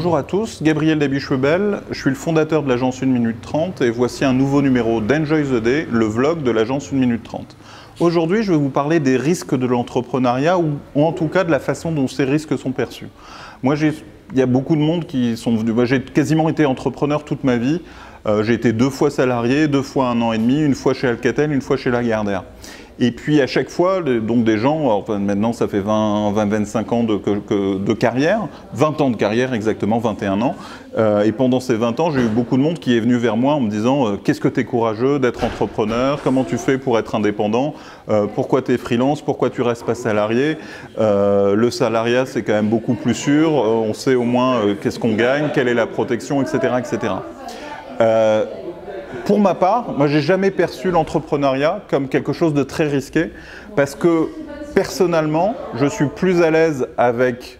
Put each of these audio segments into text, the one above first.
Bonjour à tous, Gabriel Dabichebel, je suis le fondateur de l'agence 1 minute 30 et voici un nouveau numéro d'Enjoy the Day, le vlog de l'agence 1 minute 30. Aujourd'hui, je vais vous parler des risques de l'entrepreneuriat ou en tout cas de la façon dont ces risques sont perçus. Moi, il y a beaucoup de monde qui sont venus. Moi, j'ai quasiment été entrepreneur toute ma vie. J'ai été 2 fois salarié, 2 fois 1 an et demi, 1 fois chez Alcatel, 1 fois chez Lagardère. Et puis à chaque fois, donc des gens, enfin, maintenant ça fait 20-25 ans de carrière, 20 ans de carrière exactement, 21 ans. Et pendant ces 20 ans, j'ai eu beaucoup de monde qui est venu vers moi en me disant qu'est-ce que tu es courageux d'être entrepreneur, comment tu fais pour être indépendant, pourquoi tu es freelance, pourquoi tu restes pas salarié. Le salariat c'est quand même beaucoup plus sûr, on sait au moins qu'est-ce qu'on gagne, quelle est la protection, etc. etc. Pour ma part, moi j'ai jamais perçu l'entrepreneuriat comme quelque chose de très risqué parce que personnellement, je suis plus à l'aise avec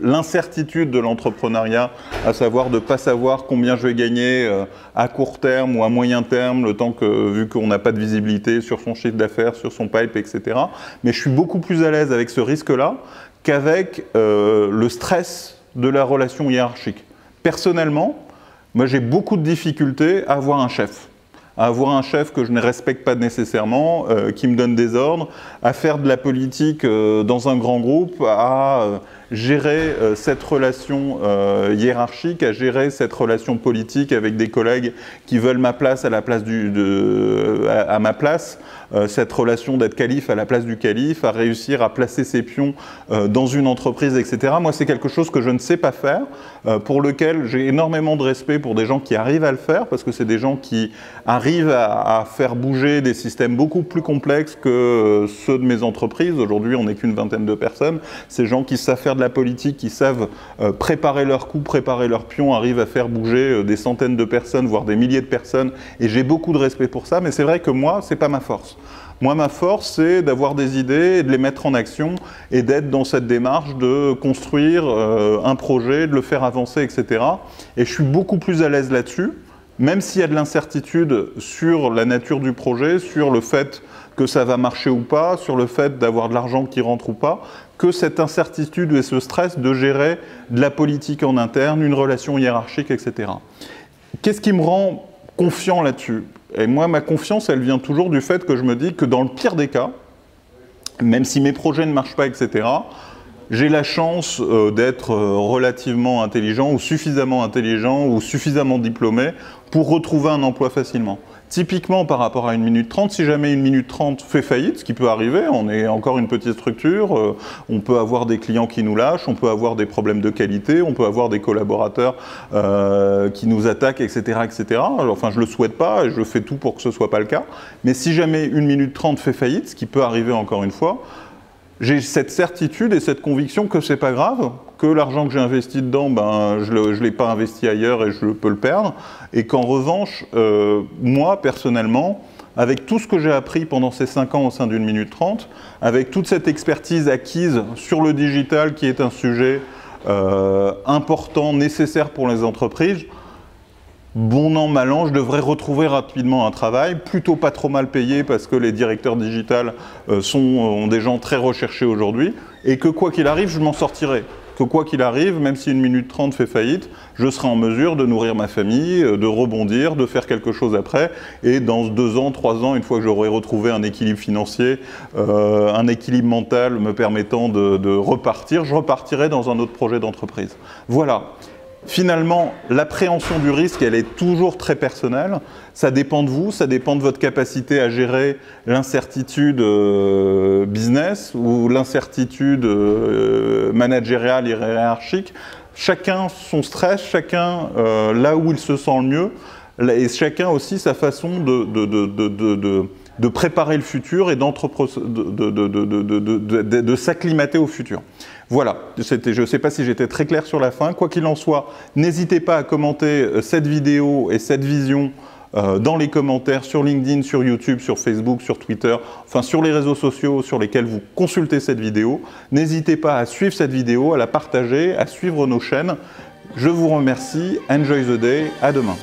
l'incertitude de l'entrepreneuriat, à savoir de ne pas savoir combien je vais gagner à court terme ou à moyen terme, le temps que, vu qu'on n'a pas de visibilité sur son chiffre d'affaires, sur son pipe, etc. Mais je suis beaucoup plus à l'aise avec ce risque-là qu'avec le stress de la relation hiérarchique. Personnellement, moi, j'ai beaucoup de difficultés à avoir un chef. À avoir un chef que je ne respecte pas nécessairement, qui me donne des ordres, à faire de la politique dans un grand groupe, à gérer cette relation hiérarchique, à gérer cette relation politique avec des collègues qui veulent ma place à la place à ma place, cette relation d'être calife à la place du calife, à réussir à placer ses pions dans une entreprise, etc. Moi, c'est quelque chose que je ne sais pas faire, pour lequel j'ai énormément de respect pour des gens qui arrivent à le faire, parce que c'est des gens qui arrivent à faire bouger des systèmes beaucoup plus complexes que ceux de mes entreprises. Aujourd'hui, on n'est qu'une vingtaine de personnes. Ces gens qui savent faire de la politique, qui savent préparer leurs coups, préparer leurs pions, arrivent à faire bouger des centaines de personnes, voire des milliers de personnes. Et j'ai beaucoup de respect pour ça, mais c'est vrai que moi, c'est pas ma force. Moi, ma force, c'est d'avoir des idées et de les mettre en action et d'être dans cette démarche de construire un projet, de le faire avancer, etc. Et je suis beaucoup plus à l'aise là-dessus, même s'il y a de l'incertitude sur la nature du projet, sur le fait que ça va marcher ou pas, sur le fait d'avoir de l'argent qui rentre ou pas, que cette incertitude et ce stress de gérer de la politique en interne, une relation hiérarchique, etc. Qu'est-ce qui me rend confiant là-dessus ? Et moi, ma confiance, elle vient toujours du fait que je me dis que dans le pire des cas, même si mes projets ne marchent pas, etc., j'ai la chance d'être relativement intelligent ou suffisamment diplômé pour retrouver un emploi facilement. Typiquement, par rapport à 1 minute 30, si jamais 1 minute 30 fait faillite, ce qui peut arriver, on est encore une petite structure, on peut avoir des clients qui nous lâchent, on peut avoir des problèmes de qualité, on peut avoir des collaborateurs qui nous attaquent, etc., etc. Enfin, je ne le souhaite pas et je fais tout pour que ce ne soit pas le cas. Mais si jamais 1 minute 30 fait faillite, ce qui peut arriver encore une fois, j'ai cette certitude et cette conviction que c'est pas grave, que l'argent que j'ai investi dedans, ben, je l'ai pas investi ailleurs et je peux le perdre, et qu'en revanche, moi, personnellement, avec tout ce que j'ai appris pendant ces 5 ans au sein d'1 minute 30, avec toute cette expertise acquise sur le digital qui est un sujet important, nécessaire pour les entreprises, bon an, mal an, je devrais retrouver rapidement un travail, plutôt pas trop mal payé parce que les directeurs digitales ont des gens très recherchés aujourd'hui, et que quoi qu'il arrive, je m'en sortirai. Que quoi qu'il arrive, même si 1 minute 30 fait faillite, je serai en mesure de nourrir ma famille, de rebondir, de faire quelque chose après, et dans 2 ans, 3 ans, une fois que j'aurai retrouvé un équilibre financier, un équilibre mental me permettant de repartir, je repartirai dans un autre projet d'entreprise. Voilà. Finalement, l'appréhension du risque, elle est toujours très personnelle. Ça dépend de vous, ça dépend de votre capacité à gérer l'incertitude business ou l'incertitude managériale et hiérarchique. Chacun son stress, chacun là où il se sent le mieux, et chacun aussi sa façon de préparer le futur et de s'acclimater au futur. Voilà, je ne sais pas si j'étais très clair sur la fin. Quoi qu'il en soit, n'hésitez pas à commenter cette vidéo et cette vision dans les commentaires sur LinkedIn, sur YouTube, sur Facebook, sur Twitter, enfin sur les réseaux sociaux sur lesquels vous consultez cette vidéo. N'hésitez pas à suivre cette vidéo, à la partager, à suivre nos chaînes. Je vous remercie. Enjoy the day. À demain.